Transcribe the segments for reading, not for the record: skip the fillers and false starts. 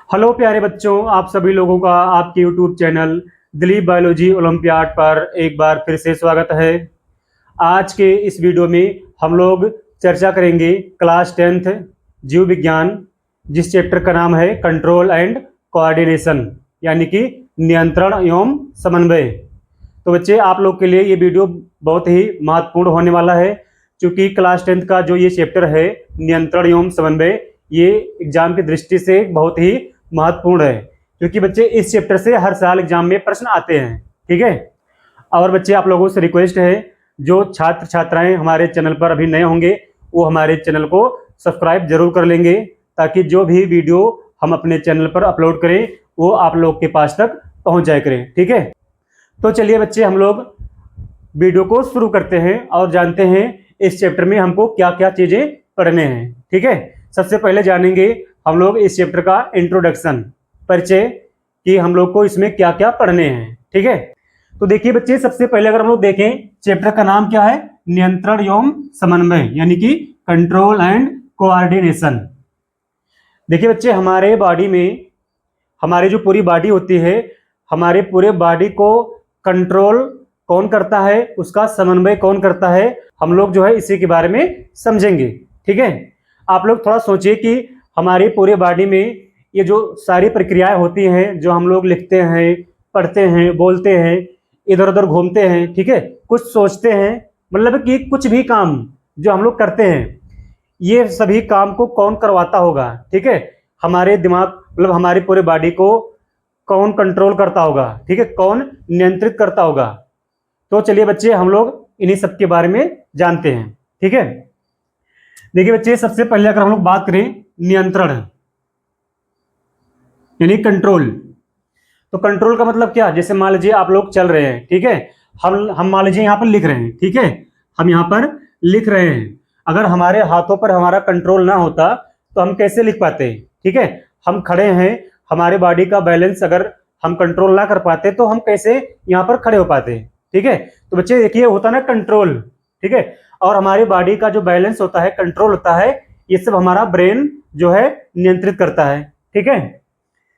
Hello प्यारे बच्चों, आप सभी लोगों का आपके YouTube channel Dilip biology olympiad पर एक बार फिर से स्वागत है। आज के इस वीडियो में हम लोग चर्चा करेंगे क्लास 10th जीव विज्ञान, जिस चैप्टर का नाम है कंट्रोल एंड कोऑर्डिनेशन, यानी कि नियंत्रण एवं समन्वय। तो बच्चे, आप लोग के लिए ये वीडियो बहुत ही महत्वपूर्ण होने वाला है, क्योंकि क्लास 10th का जो ये चैप्टर है नियंत्रण एवं समन्वय, ये एग्जाम की दृष्टि से बहुत ही महत्वपूर्ण है, क्योंकि बच्चे इस चैप्टर से हर साल एग्जाम में प्रश्न आते हैं। ठीक है। और बच्चे, आप लोगों से रिक्वेस्ट है, जो छात्र छात्राएं हमारे चैनल पर अभी नए होंगे वो हमारे चैनल को सब्सक्राइब जरूर कर लेंगे, ताकि जो भी वीडियो हम अपने चैनल पर अपलोड करें वो आप लोग के पास तक पहुंच जाया करें। ठीक है। तो चलिए बच्चे, हम लोग वीडियो को शुरू करते हैं और जानते हैं इस चैप्टर में हमको क्या क्या चीजें पढ़ने हैं। ठीक है। सबसे पहले जानेंगे हम लोग इस चैप्टर का इंट्रोडक्शन, परिचय, कि हम लोग को इसमें क्या क्या पढ़ने हैं। ठीक है। तो देखिए बच्चे, सबसे पहले अगर हम लोग देखें, चैप्टर का नाम क्या है? नियंत्रण एवं समन्वय, यानी कि कंट्रोल एंड कोऑर्डिनेशन। देखिए बच्चे, हमारे बॉडी में, हमारी जो पूरी बॉडी होती है, हमारे पूरे बॉडी को कंट्रोल कौन करता है, उसका समन्वय कौन करता है, हम लोग जो है इसी के बारे में समझेंगे। ठीक है। आप लोग थोड़ा सोचिए कि हमारे पूरे बॉडी में ये जो सारी प्रक्रियाएं होती हैं, जो हम लोग लिखते हैं, पढ़ते हैं, बोलते हैं, इधर उधर घूमते हैं, ठीक है, कुछ सोचते हैं, मतलब कि कुछ भी काम जो हम लोग करते हैं, ये सभी काम को कौन करवाता होगा? ठीक है। हमारे दिमाग, मतलब हमारी पूरे बॉडी को कौन कंट्रोल करता होगा? ठीक है, कौन नियंत्रित करता होगा? तो चलिए बच्चे, हम लोग इन्हीं सब के बारे में जानते हैं। ठीक है। देखिए बच्चे, सबसे पहले अगर हम लोग बात करें नियंत्रण यानी कंट्रोल, तो कंट्रोल का मतलब क्या? जैसे मान लीजिए आप लोग चल रहे हैं, ठीक है, हम मान लीजिए यहाँ पर लिख रहे हैं, ठीक है, हम यहाँ पर लिख रहे हैं, अगर हमारे हाथों पर हमारा कंट्रोल ना होता तो हम कैसे लिख पाते? ठीक है। हम खड़े हैं, हमारे बॉडी का बैलेंस अगर हम कंट्रोल ना कर पाते तो हम कैसे यहाँ पर खड़े हो पाते? ठीक है। तो बच्चे देखिए, होता ना कंट्रोल, ठीक है, और हमारी बॉडी का जो बैलेंस होता है, कंट्रोल होता है, ये सब हमारा ब्रेन जो है नियंत्रित करता है। ठीक है।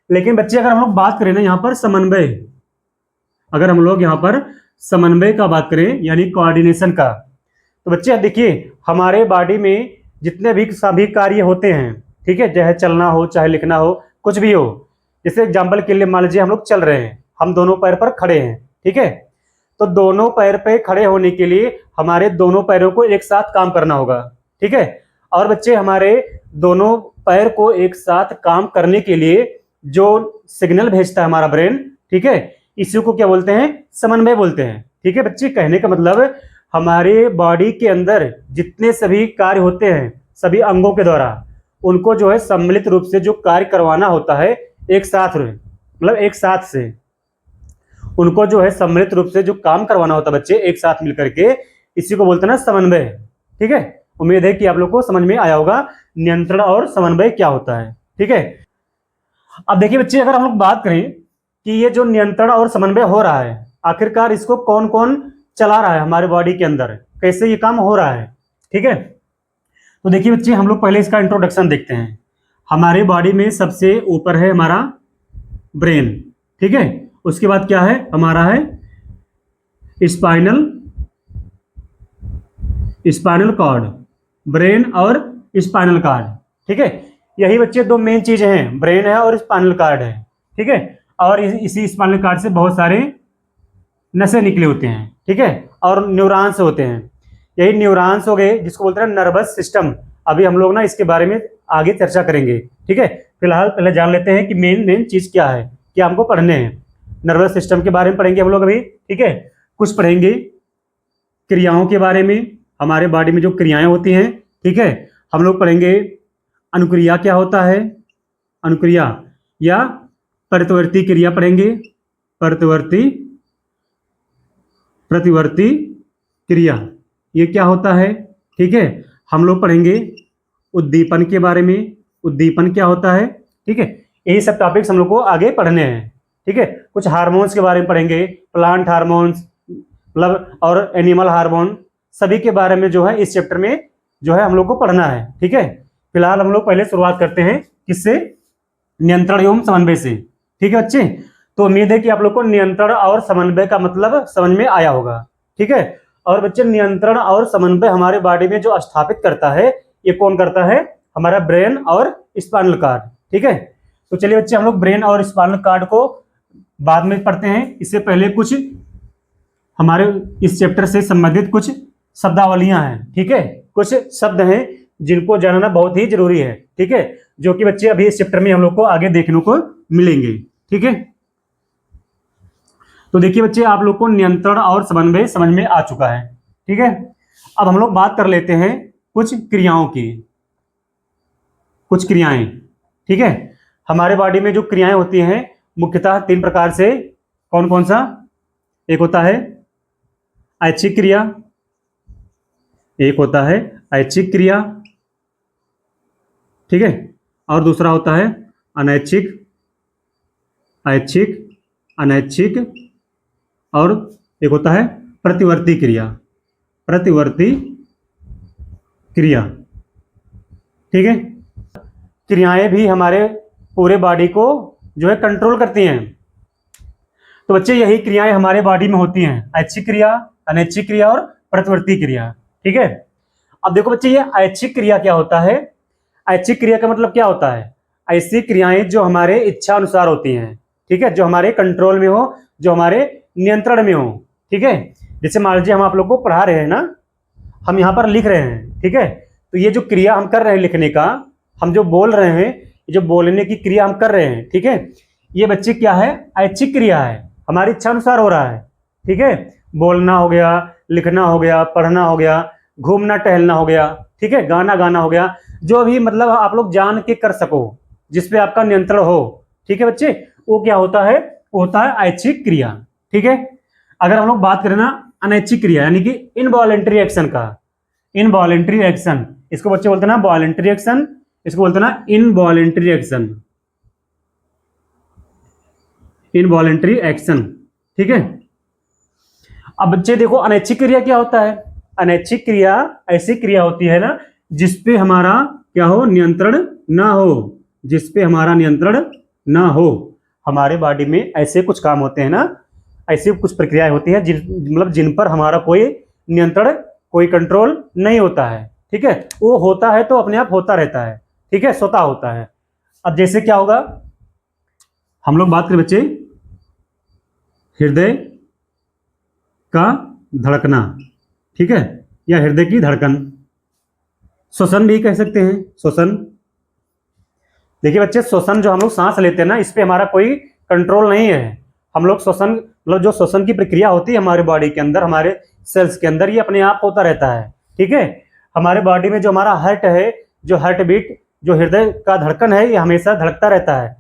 लेकिन बच्चे, अगर हम लोग बात करें ना यहाँ पर समन्वय, अगर हम लोग यहाँ पर समन्वय का बात करें यानी कोऑर्डिनेशन का, तो बच्चे देखिए, हमारे बॉडी में जितने भी सभी कार्य होते हैं, ठीक है, चाहे चलना हो, चाहे लिखना हो, कुछ भी हो, जैसे एग्जाम्पल के लिए मान लीजिए हम लोग चल रहे हैं, हम दोनों पैर पर खड़े हैं, ठीक है, तो दोनों पैर पे खड़े होने के लिए हमारे दोनों पैरों को एक साथ काम करना होगा। ठीक है। और बच्चे, हमारे दोनों पैर को एक साथ काम करने के लिए जो सिग्नल भेजता है हमारा ब्रेन, ठीक है, इसी को क्या बोलते हैं? समन्वय बोलते हैं। ठीक है बच्चे, कहने का मतलब हमारे बॉडी के अंदर जितने सभी कार्य होते हैं, सभी अंगों के द्वारा, उनको जो है सम्मिलित रूप से जो कार्य करवाना होता है, एक साथ, मतलब एक साथ से उनको जो है सम्मिलित रूप से जो काम करवाना होता है बच्चे, एक साथ मिलकर के, इसी को बोलते हैं ना समन्वय। ठीक है। उम्मीद है कि आप लोग को समझ में आया होगा नियंत्रण और समन्वय क्या होता है। ठीक है। अब देखिए बच्चे, अगर हम लोग बात करें कि ये जो नियंत्रण और समन्वय हो रहा है, आखिरकार इसको कौन कौन चला रहा है हमारे बॉडी के अंदर, कैसे ये काम हो रहा है? ठीक है। तो देखिए बच्चे, हम लोग पहले इसका इंट्रोडक्शन देखते हैं। हमारे बॉडी में सबसे ऊपर है हमारा ब्रेन, ठीक है, उसके बाद क्या है? हमारा है स्पाइनल कॉर्ड, ब्रेन और स्पाइनल कॉर्ड। ठीक है। यही बच्चे दो मेन चीजें हैं, ब्रेन है और स्पाइनल कॉर्ड है। ठीक है। और इसी स्पाइनल कॉर्ड से बहुत सारे नसें निकले होते हैं, ठीक है, और न्यूरॉन्स होते हैं। यही न्यूरॉन्स हो गए, जिसको बोलते हैं नर्वस सिस्टम। अभी हम लोग ना इसके बारे में आगे चर्चा करेंगे। ठीक है। फिलहाल पहले जान लेते हैं कि मेन चीज क्या है, क्या हमको पढ़ने हैं। नर्वस सिस्टम के बारे में पढ़ेंगे हम लोग अभी। ठीक है। कुछ पढ़ेंगे क्रियाओं के बारे में, हमारे बॉडी में जो क्रियाएं होती हैं, ठीक है, हम लोग पढ़ेंगे अनुक्रिया क्या होता है, अनुक्रिया या प्रतिवर्ती क्रिया पढ़ेंगे, प्रतिवर्ती क्रिया ये क्या होता है। ठीक है। हम लोग पढ़ेंगे उद्दीपन के बारे में, उद्दीपन क्या होता है। ठीक है। यही सब टॉपिक्स हम लोग को आगे पढ़ने हैं। ठीक है। कुछ हार्मोन्स के बारे में पढ़ेंगे, प्लांट हार्मोन्स, मतलब और एनिमल हार्मोन, सभी के बारे में जो है इस चैप्टर में जो है हम लोग को पढ़ना है। ठीक है। फिलहाल हम लोग पहले शुरुआत करते हैं किससे? नियंत्रण एवं समन्वय से। ठीक है बच्चे, तो उम्मीद है कि आप लोग को नियंत्रण और समन्वय का मतलब समझ में आया होगा। ठीक है, और बच्चे नियंत्रण और समन्वय हमारे बॉडी में जो स्थापित करता है, ये कौन करता है? हमारा ब्रेन और स्पाइनल कार्ड। ठीक है, तो चलिए बच्चे हम लोग ब्रेन और स्पाइनल कार्ड को बाद में पढ़ते हैं। इससे पहले कुछ हमारे इस चैप्टर से संबंधित कुछ शब्दावलियां हैं। ठीक है, कुछ शब्द हैं जिनको जानना बहुत ही जरूरी है। ठीक है, जो कि बच्चे अभी इस चैप्टर में हम लोग को आगे देखने को मिलेंगे। ठीक है, तो देखिए बच्चे आप लोग को नियंत्रण और समन्वय समझ में आ चुका है। ठीक है, अब हम लोग बात कर लेते हैं कुछ क्रियाओं की। कुछ क्रियाएं, ठीक है, हमारे बॉडी में जो क्रियाएं होती हैं मुख्यतः 3 प्रकार से। कौन कौन सा? एक होता है ऐच्छिक क्रिया, एक होता है ऐच्छिक क्रिया, ठीक है, और दूसरा होता है अनैच्छिक, ऐच्छिक, अनैच्छिक, और एक होता है प्रतिवर्ती क्रिया। प्रतिवर्ती क्रिया, ठीक है। क्रियाएं भी हमारे पूरे बॉडी को जो है कंट्रोल करती हैं। तो बच्चे यही क्रियाएं हमारे बॉडी में होती हैं, ऐच्छिक क्रिया, अनैच्छिक क्रिया और प्रतिवर्ती क्रिया। ठीक है, अब देखो बच्चे ये ऐच्छिक क्रिया क्या होता है? ऐच्छिक क्रिया का मतलब क्या होता है? ऐसी क्रियाएं जो हमारे इच्छा अनुसार होती हैं। ठीक है, जो हमारे कंट्रोल में हो, जो हमारे नियंत्रण में हो। ठीक है, जैसे मान लीजिए हम आप लोग को पढ़ा रहे हैं ना, हम यहाँ पर लिख रहे हैं। ठीक है, तो ये जो क्रिया हम कर रहे हैं लिखने का, हम जो बोल रहे हैं, जो बोलने की क्रिया हम कर रहे हैं, ठीक है, ये बच्चे क्या है? ऐच्छिक क्रिया है, हमारी इच्छा अनुसार हो रहा है। ठीक है, बोलना हो गया, लिखना हो गया, पढ़ना हो गया, घूमना टहलना हो गया, ठीक है, गाना गाना हो गया, जो भी मतलब आप लोग जान के कर सको, जिसपे आपका नियंत्रण हो। ठीक है बच्चे, वो क्या होता है? वो होता है ऐच्छिक क्रिया। ठीक है, अगर हम लोग बात करें ना अनैच्छिक क्रिया यानी कि इनवॉलेंटरी एक्शन का, इनवॉलेंटरी एक्शन, इसको बच्चे बोलते हैं ना वॉलेंटरी एक्शन, इसको बोलते हैं ना इनवॉलेंटरी एक्शन, इनवॉलेंटरी एक्शन। ठीक है, अब बच्चे देखो अनैच्छिक क्रिया क्या होता है? अनैच्छिक क्रिया ऐसी क्रिया होती है ना जिसपे हमारा क्या हो? नियंत्रण ना हो, जिसपे हमारा नियंत्रण ना हो। हमारे बॉडी में ऐसे कुछ काम होते हैं ना, ऐसी कुछ प्रक्रियाएं होती हैं जिन पर हमारा कोई नियंत्रण, कोई कंट्रोल नहीं होता है। ठीक है, वो होता है तो अपने आप होता रहता है। ठीक है, स्वतः होता है। अब जैसे क्या होगा, हम लोग बात करें बच्चे हृदय का धड़कना, ठीक है, या हृदय की धड़कन, श्वसन भी कह सकते हैं, श्वसन। देखिए बच्चे श्वसन जो हम लोग सांस लेते हैं ना, इस पे हमारा कोई कंट्रोल नहीं है। हम लोग श्वसन मतलब जो श्वसन की प्रक्रिया होती है हमारे बॉडी के अंदर, हमारे सेल्स के अंदर, ये अपने आप होता रहता है। ठीक है, हमारे बॉडी में जो हमारा हार्ट है, जो हार्ट बीट, जो हृदय का धड़कन है, ये हमेशा धड़कता रहता है।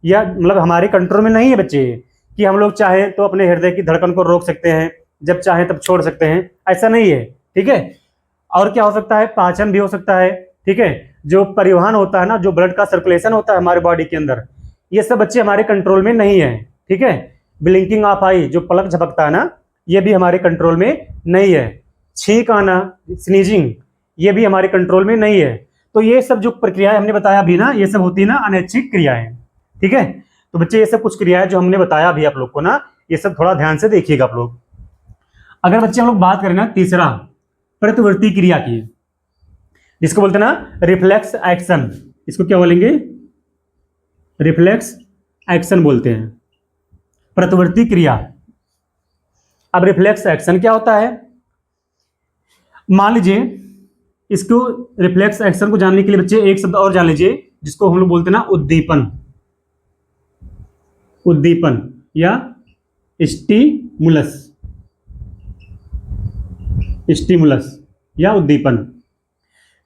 यह मतलब हमारे कंट्रोल में नहीं है बच्चे, कि हम लोग चाहें तो अपने हृदय की धड़कन को रोक सकते हैं, जब चाहें तब छोड़ सकते हैं, ऐसा नहीं है। ठीक है, और क्या हो सकता है? पाचन भी हो सकता है। ठीक है, जो परिवहन होता है ना, जो ब्लड का सर्कुलेशन होता है हमारे बॉडी के अंदर, ये सब बच्चे हमारे कंट्रोल में नहीं है। ठीक है, ब्लिंकिंग ऑफ आई, जो पलक झपकता है ना, ये भी हमारे कंट्रोल में नहीं है। छींक आना, स्नीजिंग, ये भी हमारे कंट्रोल में नहीं है। तो ये सब जो प्रक्रियाएं हमने बताया भी ना, ये सब होती है ना अनैच्छिक क्रियाएं। ठीक है, तो बच्चे ये सब कुछ क्रियाएं जो हमने बताया भी आप लोग को ना, ये सब थोड़ा ध्यान से देखिएगा आप लोग। अगर बच्चे हम लोग बात करें ना तीसरा प्रतिवर्ती क्रिया की, जिसको बोलते हैं ना रिफ्लेक्स एक्शन, इसको क्या बोलेंगे? रिफ्लेक्स एक्शन बोलते हैं, प्रतिवर्ती क्रिया। अब रिफ्लेक्स एक्शन क्या होता है? मान लीजिए इसको, रिफ्लेक्स एक्शन को जानने के लिए बच्चे एक शब्द और जान लीजिए, जिसको हम लोग बोलते हैं ना उद्दीपन, उद्दीपन या स्टिमुलस, स्टिमुलस या उद्दीपन।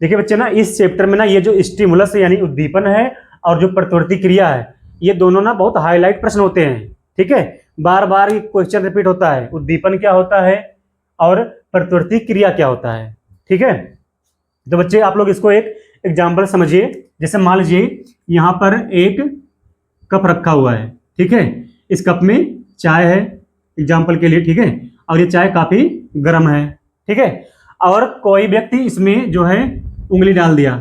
देखिए बच्चे ना इस चैप्टर में ना ये जो स्टिमुलस यानी उद्दीपन है और जो प्रतिवर्ती क्रिया है, ये दोनों ना बहुत हाईलाइट प्रश्न होते हैं। ठीक है, बार बार ये क्वेश्चन रिपीट होता है, उद्दीपन क्या होता है और प्रतिवर्ती क्रिया क्या होता है। ठीक है, तो बच्चे आप लोग इसको एक एग्जाम्पल समझिए। जैसे मान लीजिए यहाँ पर एक कप रखा हुआ है, ठीक है, इस कप में चाय है एग्जाम्पल के लिए, ठीक है, और ये चाय काफी गर्म है। ठीक है, और कोई व्यक्ति इसमें जो है उंगली डाल दिया,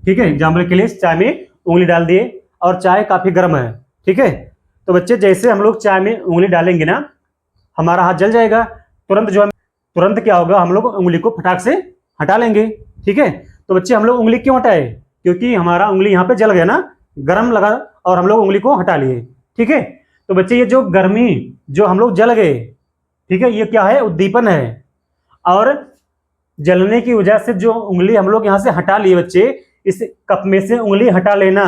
ठीक है, एग्जाम्पल के लिए चाय में उंगली डाल दिए और चाय काफ़ी गर्म है। ठीक है, तो बच्चे जैसे हम लोग चाय में उंगली डालेंगे ना, हमारा हाथ जल जाएगा। तुरंत क्या होगा, हम लोग उंगली को फटाक से हटा लेंगे। ठीक है, तो बच्चे हम लोग उंगली क्यों हटाए, क्योंकि हमारा उंगली यहाँ पे जल गया ना, गर्म लगा और हम लोग उंगली को हटा लिए। ठीक है, तो बच्चे ये जो गर्मी जो हम लोग जल गए, ठीक है, ये क्या है, उद्दीपन है। और जलने की वजह से जो उंगली हम लोग यहाँ से हटा लिए बच्चे, इस कप में से उंगली हटा लेना,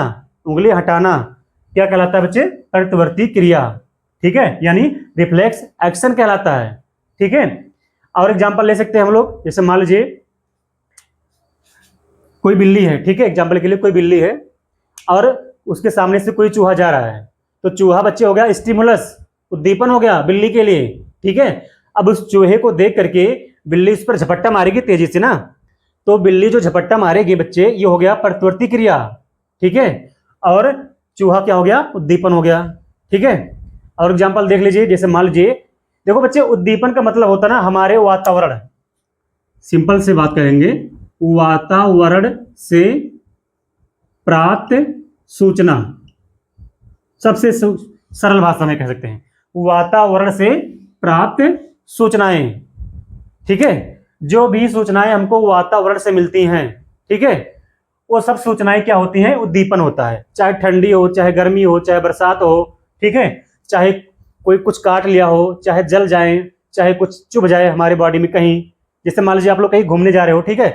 उंगली हटाना क्या कहलाता है बच्चे, प्रतिवर्ती क्रिया। ठीक है, यानी रिफ्लेक्स एक्शन कहलाता है। ठीक है, और एग्जांपल ले सकते हैं हम लोग, जैसे मान लीजिए कोई बिल्ली है। ठीक है, एग्जांपल के लिए कोई बिल्ली है और उसके सामने से कोई चूहा जा रहा है, तो चूहा बच्चे हो गया स्टिमुलस, उद्दीपन हो गया बिल्ली के लिए। ठीक है, अब उस चूहे को देख करके बिल्ली उस पर झपट्टा मारेगी तेजी से ना, तो बिल्ली जो झपट्टा मारेगी बच्चे, ये हो गया प्रतिवर्ती क्रिया। ठीक है, और चूहा क्या हो गया, उद्दीपन हो गया। ठीक है, और एग्जांपल देख लीजिए, जैसे मान लीजिए, देखो बच्चे उद्दीपन का मतलब होता है ना हमारे वातावरण, सिंपल से बात करेंगे, वातावरण से प्राप्त सूचना, सबसे सरल भाषा में कह सकते हैं, वातावरण से प्राप्त सूचनाएं। ठीक है, जो भी सूचनाएं हमको वातावरण से मिलती हैं, ठीक है, वो सब सूचनाएं क्या होती हैं, उद्दीपन होता है। चाहे ठंडी हो, चाहे गर्मी हो, चाहे बरसात हो, ठीक है, चाहे कोई कुछ काट लिया हो, चाहे जल जाए, चाहे कुछ चुभ जाए हमारे बॉडी में कहीं, जैसे मान लीजिए आप लोग कहीं घूमने जा रहे हो, ठीक है,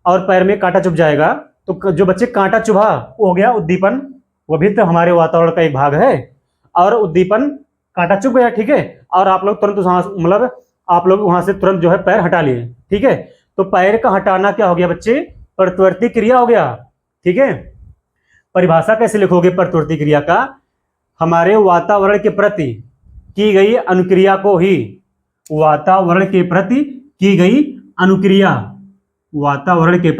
और पैर में कांटा चुभ जाएगा, तो जो बच्चे कांटा चुभा वो हो गया उद्दीपन, वो भी तो हमारे वातावरण का एक भाग है। और उद्दीपन, कांटा चुभ गया, ठीक है, और आप लोग तुरंत मतलब आप लोग वहां से तुरंत जो है पैर हटा लिए। ठीक है, तो पैर का हटाना क्या हो गया बच्चे, प्रतिवर्ती क्रिया हो गया। ठीक है, परिभाषा कैसे लिखोगे प्रतिवर्ती क्रिया का, हमारे वातावरण के प्रति की गई अनुक्रिया को ही, वातावरण के प्रति की गई अनुक्रिया, वातावरण के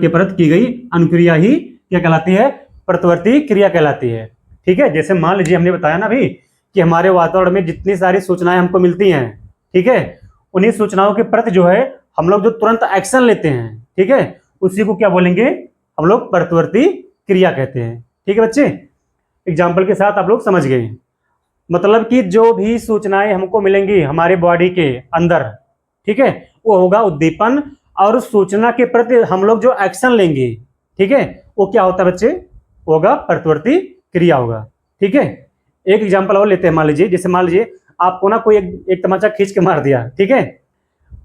प्रति की गई अनुक्रिया ही क्या कहलाती है, प्रतिवर्ती क्रिया कहलाती है। ठीक है, जैसे मान लीजिए हमने बताया ना अभी कि हमारे वातावरण में जितनी सारी सूचनाएं हमको मिलती हैं, ठीक है, उन्हीं सूचनाओं के प्रति जो है हम लोग जो तुरंत एक्शन लेते हैं, ठीक है, उसी को क्या बोलेंगे हम लोग, प्रतिवर्ती क्रिया कहते हैं। ठीक है बच्चे, एग्जाम्पल के साथ आप लोग समझ गए, मतलब कि जो भी सूचनाएं हमको मिलेंगी हमारे बॉडी के अंदर, ठीक है, वो होगा उद्दीपन, और उस सूचना के प्रति हम लोग जो एक्शन लेंगे, ठीक है, वो क्या होता है बच्चे, होगा प्रतिवर्ती क्रिया होगा। ठीक है, एक एग्जांपल और लेते हैं, मान लीजिए, जैसे मान लीजिए आपको ना कोई एक तमाचा खींच के मार दिया, ठीक है,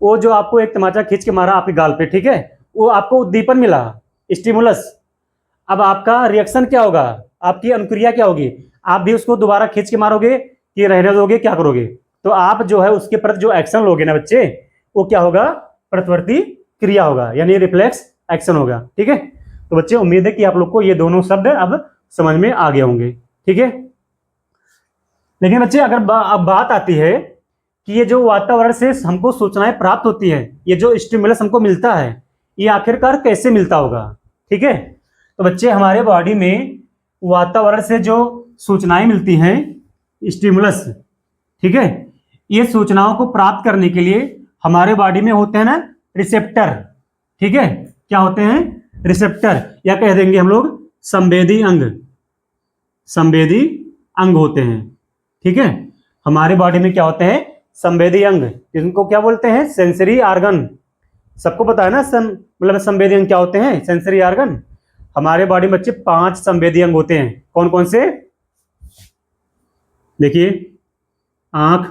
वो जो आपको एक तमाचा खींच के मारा आपके गाल पे, ठीक है, वो आपको उद्दीपन मिला, स्टिमुलस। अब आपका रिएक्शन क्या होगा, आपकी अनुक्रिया क्या होगी, आप भी उसको दोबारा खींच के मारोगे कि रहने दोगे, क्या करोगे, तो आप जो है उसके प्रति जो एक्शन लोगे ना बच्चे, वो क्या होगा, प्रतिवर्ती क्रिया होगा, यानी रिफ्लेक्स एक्शन होगा। ठीक है, तो बच्चे उम्मीद है कि आप लोग को ये दोनों शब्द अब समझ में आ गए होंगे। ठीक है, लेकिन बच्चे अगर अब बात आती है कि ये जो वातावरण से हमको सूचनाएं प्राप्त होती है, ये जो स्टिमुलस हमको मिलता है, ये आखिरकार कैसे मिलता होगा। ठीक है, तो बच्चे हमारे बॉडी में वातावरण से जो सूचनाएं मिलती हैं, स्टिमुलस, ठीक है, ये सूचनाओं को प्राप्त करने के लिए हमारे बॉडी में होते हैं ना रिसेप्टर। ठीक है, क्या होते हैं, रिसेप्टर, या कह देंगे हम लोग संवेदी अंग, संवेदी अंग होते हैं। ठीक है, हमारे बॉडी में क्या होते हैं, संवेदी अंग, जिनको क्या बोलते हैं, सेंसरी ऑर्गन। सबको पता है ना मतलब संवेदी अंग क्या होते हैं, सेंसरी ऑर्गन। हमारे बॉडी में बच्चे 5 संवेदी अंग होते हैं, कौन कौन से, देखिए, आंख,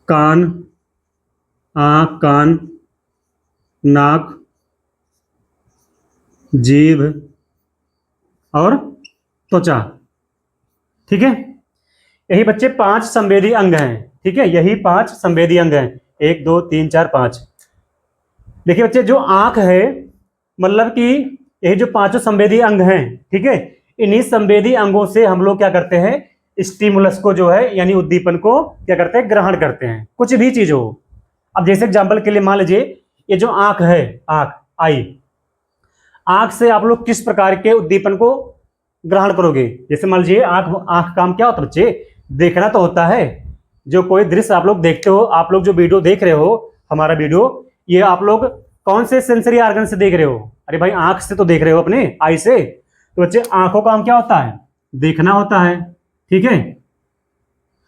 कान, आंख, कान, नाक, जीभ और त्वचा। ठीक है, यही बच्चे 5 संवेदी अंग हैं। ठीक है, यही 5 संवेदी अंग हैं, 1 2 3 4 5। देखिए बच्चे, जो आंख है, मतलब कि यही जो 5 संवेदी अंग हैं, ठीक है, इन्हीं संवेदी अंगों से हम लोग क्या करते हैं, स्टिमुलस को जो है यानी उद्दीपन को क्या करते हैं, ग्रहण करते हैं, कुछ भी चीज हो। अब जैसे एग्जांपल के लिए मान लीजिए ये जो आंख है, आंख, आई, आंख से आप लोग किस प्रकार के उद्दीपन को ग्रहण करोगे। जैसे मान लीजिए आंख काम क्या होता है बच्चे, देखना तो होता है। जो कोई दृश्य आप लोग देखते हो, आप लोग जो वीडियो देख रहे हो हमारा वीडियो, ये आप लोग कौन से सेंसरी ऑर्गन से देख रहे हो? अरे भाई आंख से तो देख रहे हो, अपने आई से। तो बच्चे आंखों का काम क्या होता है? देखना होता है, ठीक है।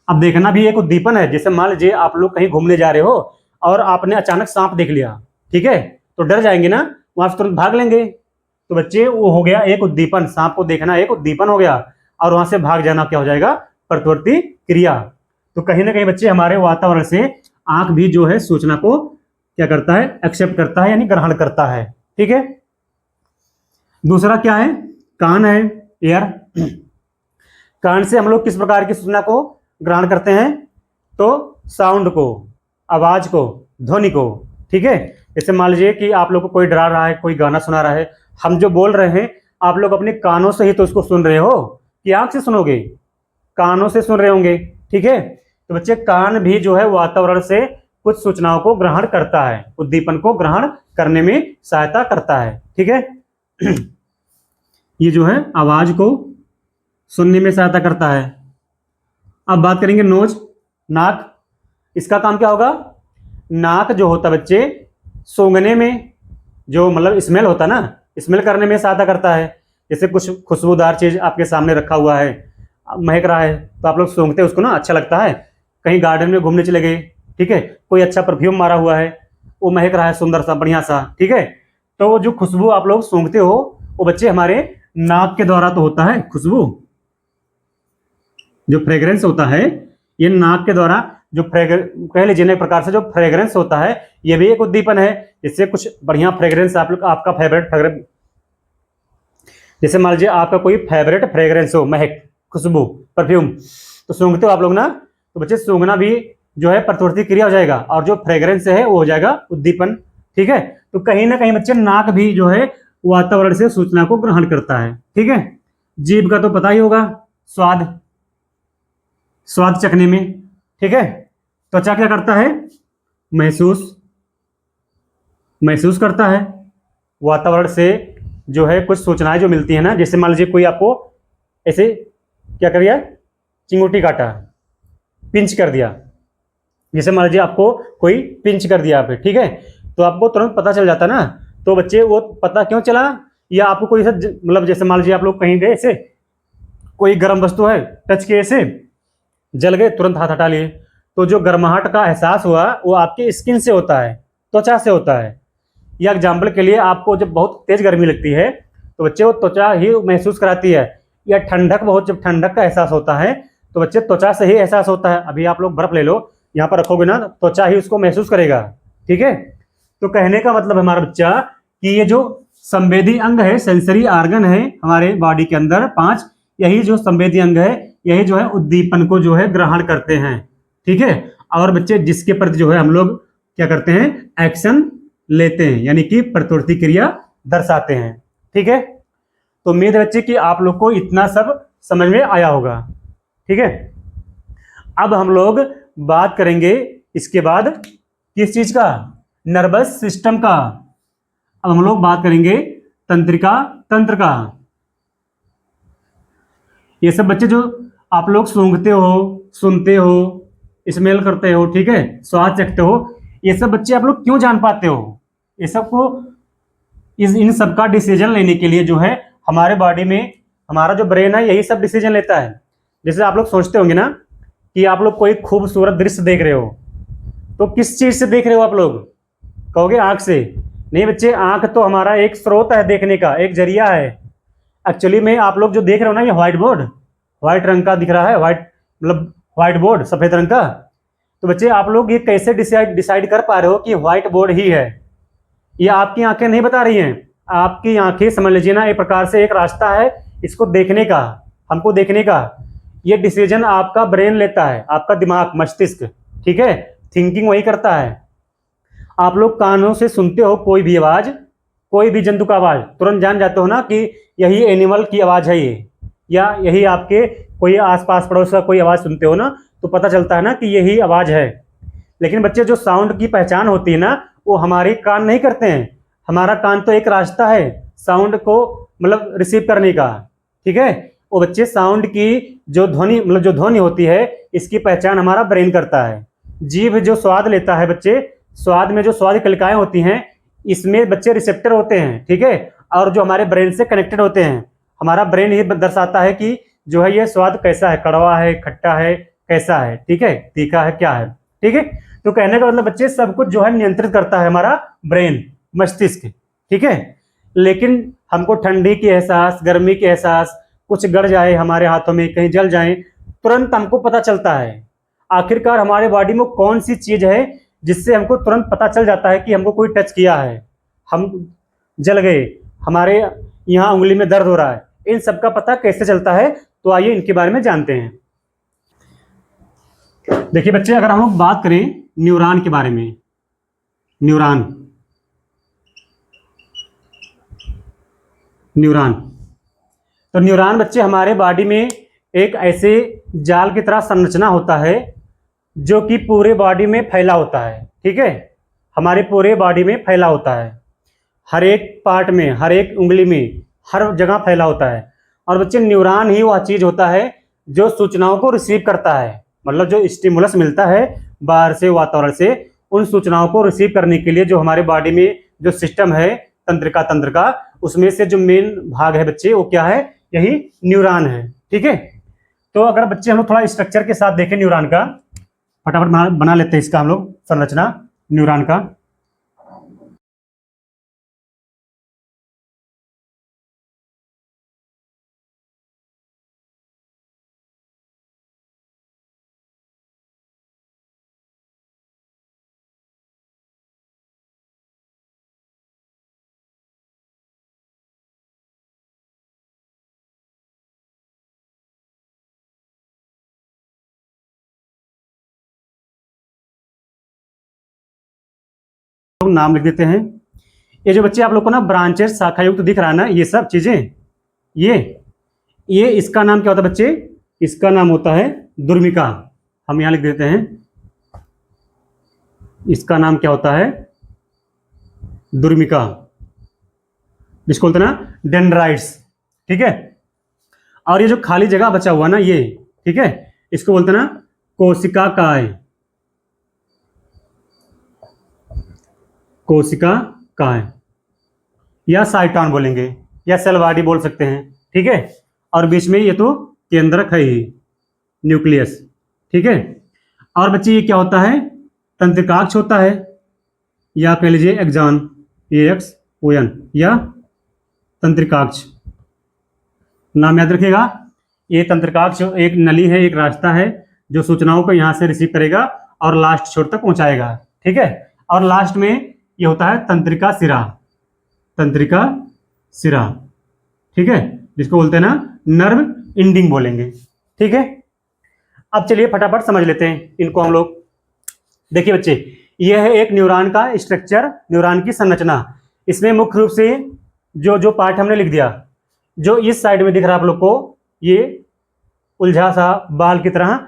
अब देखना भी एक उद्दीपन है। जैसे मान लीजिए आप लोग कहीं घूमने जा रहे हो और आपने अचानक सांप देख लिया, ठीक है, तो डर जाएंगे ना, वहां से तुरंत भाग लेंगे। तो बच्चे वो हो गया एक उद्दीपन, सांप को देखना एक उद्दीपन हो गया, और वहां से भाग जाना क्या हो जाएगा? प्रतिवर्ती क्रिया। तो कहीं ना कहीं बच्चे हमारे वातावरण से आंख भी जो है सूचना को क्या करता है? एक्सेप्ट करता है, यानी ग्रहण करता है, ठीक है। दूसरा क्या है? कान है, ईयर। कान से हम लोग किस प्रकार की सूचना को ग्रहण करते हैं? तो साउंड को, आवाज को, ध्वनि को, ठीक है। जैसे मान लीजिए कि आप लोग को कोई डरा रहा है, कोई गाना सुना रहा है, हम जो बोल रहे हैं आप लोग अपने कानों से ही तो उसको सुन रहे हो, कि आंख से सुनोगे? कानों से सुन रहे होंगे, ठीक है। तो बच्चे कान भी जो है वातावरण से कुछ सूचनाओं को ग्रहण करता है, उद्दीपन को ग्रहण करने में सहायता करता है, ठीक है। ये जो है आवाज को सुनने में सहायता करता है। अब बात करेंगे नोज, नाक। इसका काम क्या होगा? नाक जो होता है बच्चे सूंघने में, जो मतलब स्मेल होता है ना, स्मेल करने में सहायता करता है। जैसे कुछ खुशबूदार चीज आपके सामने रखा हुआ है, महक रहा है, तो आप लोग सूंघते हैं उसको ना, अच्छा लगता है। कहीं गार्डन में घूमने चले गए, ठीक है, कोई अच्छा परफ्यूम मारा हुआ है, वो महक रहा है सुंदर सा, बढ़िया सा, ठीक है। तो वो जो खुशबू आप लोग सूंघते हो वो बच्चे हमारे नाक के द्वारा तो होता है। खुशबू जो फ्रेग्रेंस होता है, ये नाक के द्वारा जो कह लीजिए एक प्रकार से जो फ्रेग्रेंस होता है, ये भी एक उद्दीपन है। इससे कुछ बढ़िया फ्रेग्रेंस आप लोग, आपका फेवरेट जैसे मान लीजिए आपका कोई फेवरेट फ्रेग्रेंस हो, महक, खुशबू, परफ्यूम, तो सूंघते हो आप लोग ना, तो बच्चे सूंघना भी जो है प्रतिवर्ती क्रिया हो जाएगा, और जो फ्रेग्रेंस है वो हो जाएगा उद्दीपन, ठीक है। तो कहीं ना कहीं बच्चे नाक भी जो है वातावरण से सूचना को ग्रहण करता है, ठीक है। जीभ का तो पता ही होगा, स्वाद, स्वाद चखने में, ठीक है। त्वचा क्या करता है? महसूस करता है। वातावरण से जो है कुछ सूचनाएं जो मिलती है ना, जैसे मान लीजिए कोई आपको ऐसे क्या कर दिया, चिंगुटी काटा, पिंच कर दिया, जैसे मान लीजिए आपको कोई पिंच कर दिया पे, ठीक है, तो आपको तुरंत पता चल जाता ना। तो बच्चे वो पता क्यों चला? या आपको कोई मतलब जैसे मान लीजिए आप लोग कहीं गए, ऐसे कोई गर्म वस्तु है, टच किए, ऐसे जल गए, तुरंत हाथ हटा लिए, तो जो गर्माहट का एहसास हुआ वो आपके स्किन से होता है, त्वचा से होता है। या एग्जाम्पल के लिए आपको जब बहुत तेज गर्मी लगती है तो बच्चे वो त्वचा ही महसूस कराती है। या ठंडक, बहुत जब ठंडक का एहसास होता है तो बच्चे त्वचा से ही एहसास होता है। अभी आप लोग बर्फ ले लो, यहाँ पर रखोगे ना, त्वचा ही उसको महसूस करेगा, ठीक है। तो कहने का मतलब हमारा बच्चा कि ये जो संवेदी अंग है, सेंसरी ऑर्गन है हमारे बॉडी के अंदर 5, यही जो संवेदी अंग है, यही जो है उद्दीपन को जो है ग्रहण करते हैं, ठीक है। और बच्चे जिसके प्रति जो है हम लोग क्या करते हैं? एक्शन लेते हैं, यानी कि प्रतिवर्ती क्रिया दर्शाते हैं, ठीक है। तो उम्मीद है बच्चे कि आप लोग को इतना सब समझ में आया होगा, ठीक है। अब हम लोग बात करेंगे इसके बाद किस चीज का? नर्वस सिस्टम का। अब हम लोग बात करेंगे तंत्रिका तंत्र का। ये सब बच्चे जो आप लोग सूंघते हो, सुनते हो, स्मेल करते हो, ठीक है, स्वाद चखते हो, ये सब बच्चे आप लोग क्यों जान पाते हो? ये सबको इन सब का डिसीजन लेने के लिए जो है हमारे बॉडी में हमारा जो ब्रेन है यही सब डिसीजन लेता है। जैसे आप लोग सोचते होंगे ना कि आप लोग कोई खूबसूरत दृश्य देख रहे हो, तो किस चीज से देख रहे हो आप लोग? कहोगे आंख से। नहीं बच्चे, आंख तो हमारा एक स्रोत है देखने का, एक जरिया है। एक्चुअली में आप लोग जो देख रहे हो ना, ये व्हाइट बोर्ड, व्हाइट रंग का दिख रहा है, व्हाइट मतलब व्हाइट बोर्ड सफेद रंग का। तो बच्चे आप लोग ये कैसे डिसाइड कर पा रहे हो कि व्हाइट बोर्ड ही है? ये आपकी आंखें नहीं बता रही हैं। आपकी आंखें समझ लीजिए ना एक प्रकार से एक रास्ता है इसको देखने का, हमको देखने का। ये डिसीजन आपका ब्रेन लेता है, आपका दिमाग, मस्तिष्क, ठीक है, थिंकिंग वही करता है। आप लोग कानों से सुनते हो कोई भी आवाज, कोई भी जंतु का आवाज, तुरंत जान जाते हो ना कि यही एनिमल की आवाज है ये, या यही आपके कोई आसपास पड़ोस का कोई आवाज सुनते हो ना, तो पता चलता है ना कि यही आवाज है। लेकिन बच्चे जो साउंड की पहचान होती है ना, वो हमारे कान नहीं करते हैं। हमारा कान तो एक रास्ता है साउंड को मतलब रिसीव करने का, ठीक है। वो बच्चे साउंड की जो ध्वनि मतलब जो ध्वनि होती है, इसकी पहचान हमारा ब्रेन करता है। जीभ जो स्वाद लेता है बच्चे, स्वाद में जो स्वाद कलिकाएं होती हैं, इसमें बच्चे रिसेप्टर होते हैं, ठीक है, और जो हमारे ब्रेन से कनेक्टेड होते हैं। हमारा ब्रेन ये दर्शाता है कि जो है ये स्वाद कैसा है, कड़वा है, खट्टा है, कैसा है, ठीक है, तीखा है, क्या है, ठीक है। तो कहने का मतलब बच्चे सब कुछ जो है नियंत्रित करता है हमारा ब्रेन, मस्तिष्क, ठीक है। लेकिन हमको ठंडी की एहसास, गर्मी की एहसास, कुछ गड़ जाए हमारे हाथों में, कहीं जल जाए, तुरंत हमको पता चलता है। आखिरकार हमारे बॉडी में कौन सी चीज है जिससे हमको तुरंत पता चल जाता है कि हमको कोई टच किया है, हम जल गए, हमारे यहाँ उंगली में दर्द हो रहा है, इन सब का पता कैसे चलता है? तो आइए इनके बारे में जानते हैं। देखिए बच्चे, अगर हम लोग बात करें न्यूरॉन के बारे में, न्यूरॉन न्यूरॉन तो न्यूरॉन बच्चे हमारे बॉडी में एक ऐसे जाल की तरह संरचना होता है जो कि पूरे बॉडी में फैला होता है, ठीक है, हमारे पूरे बॉडी में फैला होता है, हर एक पार्ट में, हर एक उंगली में, हर जगह फैला होता है। और बच्चे न्यूरॉन ही वह चीज होता है जो सूचनाओं को रिसीव करता है, मतलब जो स्टिमुलस मिलता है बाहर से, वातावरण से, उन सूचनाओं को रिसीव करने के लिए जो हमारे बॉडी में जो सिस्टम है, तंत्र का, उसमें से जो मेन भाग है बच्चे, वो क्या है? यही न्यूरॉन है, ठीक है। तो अगर बच्चे हम लोग थोड़ा स्ट्रक्चर के साथ देखें न्यूरॉन का, फटाफट बना लेते हैं इसका हम लोग संरचना न्यूरॉन का। नाम लिख देते हैं। ये जो बच्चे आप लोग को ना ब्रांचेस, शाखा युक्त दिख रहा है ना, ये सब चीजें, ये ये इसका नाम क्या होता है बच्चे? इसका नाम होता है दुर्मिका। हम यहां लिख देते हैं, इसका नाम क्या होता है? दुर्मिका, जिसको बोलते हैं ना डेंड्राइट्स, ठीक है। और ये जो खाली जगह बचा हुआ ना, ये, ठीक है, इसको बोलते हैं ना कोशिका काय, कोशिका काय, या साइटॉन बोलेंगे, या सेल बॉडी बोल सकते हैं, ठीक है। और बीच में ये तो केंद्रक है ही, न्यूक्लियस, ठीक है। और बच्चे ये क्या होता है? तंत्रिकाक्ष होता है, या कह लीजिए एक्सॉन, AXON, या तंत्रिकाक्ष, नाम याद रखिएगा। ये तंत्रिकाक्ष एक नली है, एक रास्ता है जो सूचनाओं को यहाँ से रिसीव करेगा और लास्ट छोर तक पहुंचाएगा, ठीक है। और लास्ट में ये होता है तंत्रिका सिरा, तंत्रिका सिरा, ठीक है, जिसको बोलते हैं ना नर्व एंडिंग बोलेंगे, ठीक है। अब चलिए फटाफट समझ लेते हैं इनको हम लोग। देखिए बच्चे, यह है एक न्यूरॉन का स्ट्रक्चर, न्यूरॉन की संरचना। इसमें मुख्य रूप से जो जो पार्ट हमने लिख दिया, जो इस साइड में दिख रहा है आप लोग को, ये उलझा सा बाल की तरह,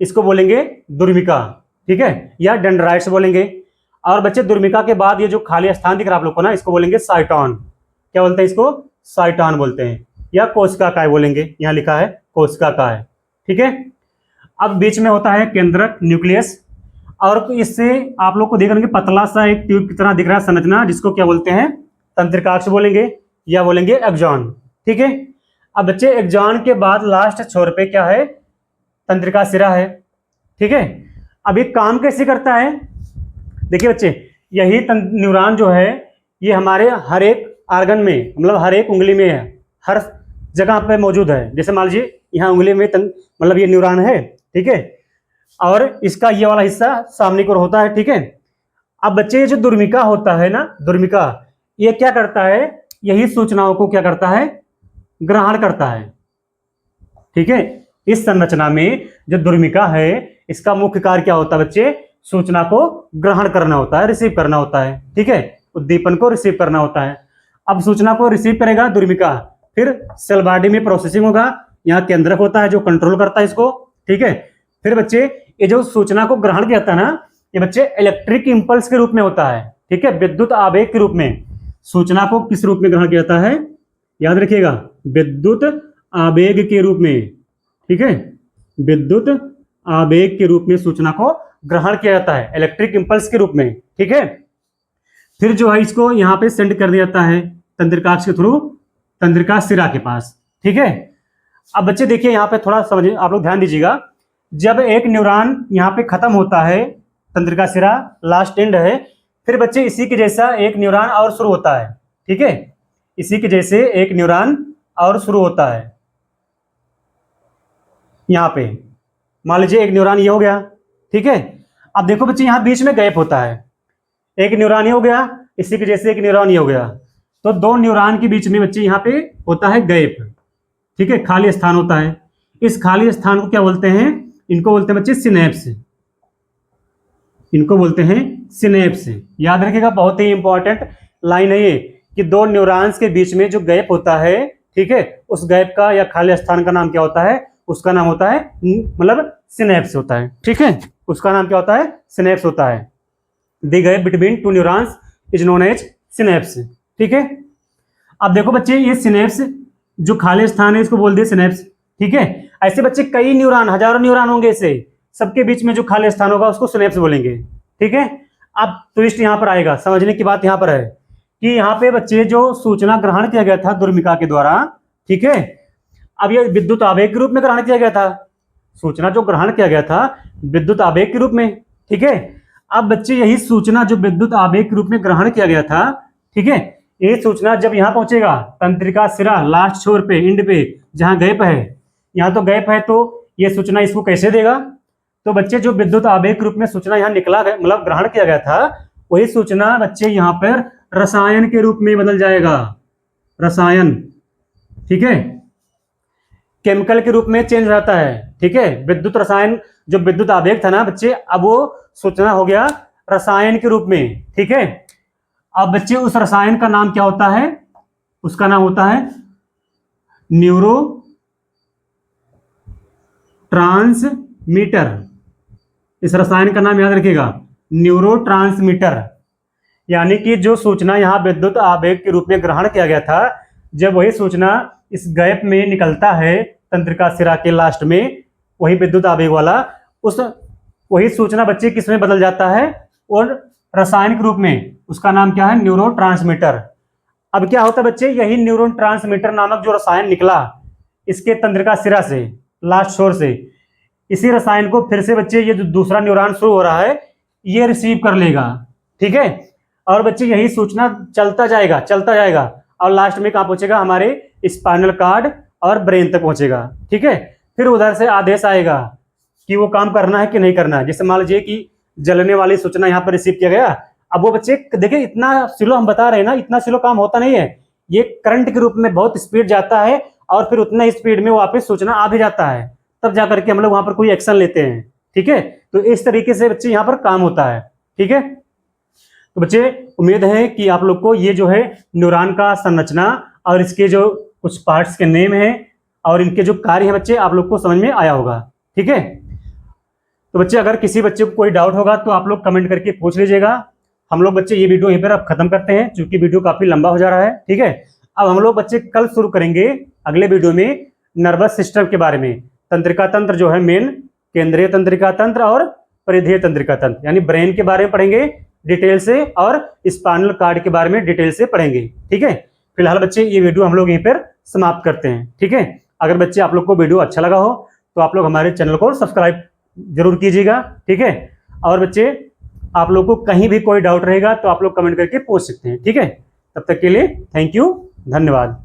इसको बोलेंगे दुर्मिका, ठीक है, या डेंड्राइट्स बोलेंगे। और बच्चे दुर्मिका के बाद ये जो खाली स्थान दिख रहा है आप लोग को ना, इसको बोलेंगे साइटॉन। क्या बोलते हैं इसको? साइटॉन बोलते हैं, या कोशिका काय बोलेंगे, यहाँ लिखा है कोशिका काय, ठीक है। अब बीच में होता है केंद्रक, न्यूक्लियस, और इससे आप लोग को देख रहे हैं पतला सा एक ट्यूब की तरह दिख रहा है संरचना, जिसको क्या बोलते हैं? तंत्रिकाक्ष बोलेंगे, या बोलेंगे एक्सॉन, ठीक है। अब बच्चे एक्सॉन के बाद लास्ट छोर पे क्या है? तंत्रिका सिरा है, ठीक है। अब ये काम कैसे करता है? देखिए बच्चे, यही न्यूरॉन जो है, ये हमारे हर एक आर्गन में, मतलब हर एक उंगली में है, हर जगह पे मौजूद है। जैसे मान लीजिए यहाँ उंगली में मतलब ये न्यूरॉन है, ठीक है, और इसका ये वाला हिस्सा सामने की ओर होता है, ठीक है। अब बच्चे ये जो दुर्मिका होता है ना, दुर्मिका, ये क्या करता है? यही सूचनाओं को क्या करता है? ग्रहण करता है, ठीक है। इस संरचना में जो दुर्मिका है, इसका मुख्य कार्य क्या होता है बच्चे? सूचना को ग्रहण करना होता है, रिसीव करना होता है, ठीक है, उद्दीपन को रिसीव करना होता है। अब सूचना को रिसीव करेगा दुर्मिका, फिर सेल बॉडी में प्रोसेसिंग होगा, यहाँ केंद्रक होता है जो कंट्रोल करता है इसको, ठीक है। फिर बच्चे ये जो सूचना को ग्रहण किया था ना, ये बच्चे इलेक्ट्रिक इंपल्स के रूप में होता है, ठीक है, विद्युत आवेग के रूप में। सूचना को किस रूप में ग्रहण किया जाता है? याद रखिएगा, विद्युत आवेग के रूप में, ठीक है, विद्युत आवेग के रूप में सूचना को ग्रहण किया जाता है, इलेक्ट्रिक इंपल्स के रूप में, ठीक है। फिर जो है इसको यहाँ पे सेंड कर दिया जाता है तंत्रिकाक्ष के थ्रू तंत्रिका शिरा के पास। ठीक है, अब बच्चे देखिए यहाँ पे थोड़ा समझिए, आप लोग ध्यान दीजिएगा। जब एक न्यूरॉन यहाँ पे खत्म होता है, तंत्रिका शिरा लास्ट एंड है, फिर बच्चे इसी के जैसा एक न्यूरॉन और शुरू होता है। ठीक है, इसी के जैसे एक न्यूरॉन और शुरू होता है। यहाँ पे मान लीजिए एक न्यूरॉन ये हो गया। ठीक है, अब देखो बच्चे यहाँ बीच में गैप होता है, एक न्यूरॉन ये हो गया, इसी के जैसे एक न्यूरॉन ये हो गया, तो दो न्यूरॉन के बीच में बच्चे यहाँ पे होता है गैप। ठीक है, खाली स्थान होता है। इस खाली स्थान को क्या बोलते हैं? इनको बोलते हैं बच्चे सिनेप्स। इनको बोलते हैं सिनेप्स। याद रखिएगा, बहुत ही इंपॉर्टेंट लाइन है ये कि दो न्यूरॉन्स के बीच में जो गैप होता है, ठीक है, उस गैप का या खाली स्थान का नाम क्या होता है? उसका नाम होता है मतलब सिनेप्स होता है। ठीक है, उसका नाम क्या होता है? सिनेप्स होता है। The gap between two neurons is known as synapse. ठीक है, अब देखो बच्चे ये सिनेप्स जो खाली स्थान है इसको बोल दिए सिनेप्स। ठीक है, ऐसे बच्चे कई न्यूरॉन, हजारों न्यूरॉन होंगे, ऐसे सबके बीच में जो खाली स्थान होगा उसको सिनेप्स बोलेंगे। ठीक है, अब ट्विस्ट यहाँ पर आएगा, समझने की बात यहाँ पर है कि यहाँ पे बच्चे जो सूचना ग्रहण किया गया था दुर्मिका के द्वारा, ठीक है, अब ये विद्युत आवेग के रूप में ग्रहण किया गया था। सूचना जो ग्रहण किया गया था विद्युत आवेग के रूप में। ठीक है, अब बच्चे यही सूचना जो विद्युत आवेग के रूप में ग्रहण किया गया था, ठीक है, ये सूचना जब यहाँ पहुंचेगा तंत्रिका शिरा लास्ट छोर पे, एंड पे जहां गैप है, यहाँ तो गैप है, तो ये सूचना इसको कैसे देगा? तो बच्चे जो विद्युत आवेग के रूप में सूचना यहाँ निकला मतलब ग्रहण किया गया था, वही सूचना बच्चे यहाँ पर रसायन के रूप में बदल जाएगा। रसायन, ठीक है, केमिकल के रूप में चेंज रहता है। ठीक है, विद्युत रसायन जो विद्युत आवेग था ना बच्चे, अब वो सूचना हो गया रसायन के रूप में। ठीक है, अब बच्चे उस रसायन का नाम क्या होता है? उसका नाम होता है न्यूरो ट्रांसमीटर। इस रसायन का नाम याद रखिएगा, न्यूरो ट्रांसमीटर। यानी कि जो सूचना यहाँ विद्युत आवेग के रूप में ग्रहण किया गया था, जब वही सूचना इस गैप में निकलता है तंत्रिका शिरा के लास्ट में, वही विद्युत आवेग वाला, उस वही सूचना बच्चे किस में बदल जाता है? और रसायन के रूप में। उसका नाम क्या है? Neuro transmitter. अब क्या होता है बच्चे, यही न्यूरो ट्रांसमीटर नामक जो रसायन निकला इसके तंत्रिका शिरा से लास्ट छोर से, इसी रसायन को फिर से बच्चे ये जो दूसरा न्यूरॉन शुरू हो रहा है ये रिसीव कर लेगा। ठीक है, और बच्चे यही सूचना चलता जाएगा और लास्ट में कहाँ पहुंचेगा? हमारे स्पाइनल कार्ड और ब्रेन तक पहुंचेगा। ठीक है, फिर उधर से आदेश आएगा कि वो काम करना है कि नहीं करना है। जैसे मान लीजिए कि जलने वाली सूचना यहाँ पर रिसीव किया गया, अब वो बच्चे देखिए इतना स्लो हम बता रहे हैं ना, इतना स्लो काम होता नहीं है, ये करंट के रूप में बहुत स्पीड जाता है और फिर उतना ही स्पीड में वापस सूचना आ भी जाता है, तब जाकर के हम लोग वहां पर कोई एक्शन लेते हैं। ठीक है, तो इस तरीके से बच्चे यहाँ पर काम होता है। ठीक है, तो बच्चे उम्मीद है कि आप लोग को ये जो है न्यूरॉन का संरचना और इसके जो कुछ पार्ट्स के नेम है और इनके जो कार्य है बच्चे आप लोग को समझ में आया होगा। ठीक है, तो बच्चे अगर किसी बच्चे को कोई डाउट होगा तो आप लोग कमेंट करके पूछ लीजिएगा। हम लोग बच्चे ये वीडियो यहीं पर अब खत्म करते हैं, क्योंकि वीडियो काफी लंबा हो जा रहा है। ठीक है, अब हम लोग बच्चे कल शुरू करेंगे अगले वीडियो में नर्वस सिस्टम के बारे में। तंत्रिका तंत्र जो है मेन, केंद्रीय तंत्रिका तंत्र और परिधीय तंत्रिका तंत्र, यानी ब्रेन के बारे में पढ़ेंगे डिटेल से और स्पाइनल कार्ड के बारे में डिटेल से पढ़ेंगे। ठीक है, फिलहाल बच्चे ये वीडियो हम लोग यहीं पर समाप्त करते हैं। ठीक है, अगर बच्चे आप लोग को वीडियो अच्छा लगा हो तो आप लोग हमारे चैनल को सब्सक्राइब जरूर कीजिएगा। ठीक है, और बच्चे आप लोग को कहीं भी कोई डाउट रहेगा तो आप लोग कमेंट करके पूछ सकते हैं। ठीक है, तब तक के लिए थैंक यू, धन्यवाद।